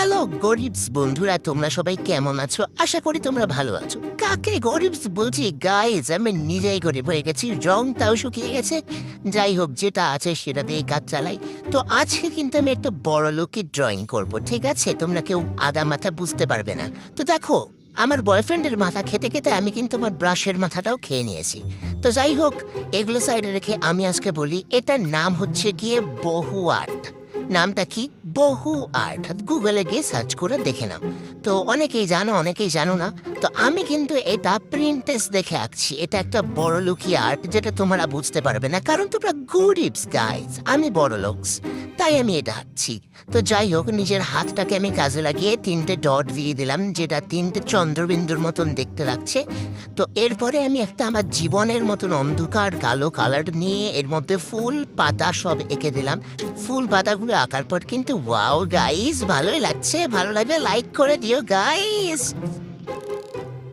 Hello গরিবস বন্ধুরা, তোমরা সবাই কেমন আছো? আশা করি তোমরা ভালো আছো। কাকে গরিবস বলছি গাইজ? আমি নিজেই গরিব হয়ে গেছি, রং তাও শুকিয়ে গেছে। যাই হোক, যেটা আছে সেটা দিয়ে কাজ চালাই। তো আজকে কিন্তু আমি একটা বড় লোকের ড্রয়িং করব, ঠিক আছে? তোমরা কেউ আদা মাথা বুঝতে পারবে না। তো দেখো, আমার বয়ফ্রেন্ডের মাথা খেতে খেতে আমি কিন্তু আমার ব্রাশের মাথাটাও খেয়ে নিয়েছি। তো যাই হোক, এগুলো সাইডে রেখে আমি আজকে বলি এটার নাম হচ্ছে গিয়ে বহু আর্ট। নামটা কি? বহু আর্ট। গুগলে গিয়ে সার্চ করে দেখে নাও। তো অনেকেই জানো, অনেকেই জানো না। তো আমি কিন্তু এটা প্রিন্টেস দেখে আঁকছি। এটা একটা বড় লুকি আর্ট, যেটা তোমরা বুঝতে পারবে না, কারণ তোমরা গরিবস গাইজ, আমি বড় লোকস, তাই আমি এটা আঁকছি। তো যাই হোক, নিজের হাতটাকে আমি কাজে লাগিয়ে 3টে ডট দিয়ে দিলাম, যেটা 3টে চন্দ্রবিন্দুর মতন দেখতে লাগছে। তো এরপরে আমি একটা আমার জীবনের মতন অন্ধকার কালো কালার নিয়ে এর মধ্যে ফুল পাতা সব এঁকে দিলাম। ফুল পাতাগুলো আঁকার পর কিন্তু ওয়াও গাইস, ভালোই লাগছে। ভালো লাগলে লাইক করে দিও গাইস।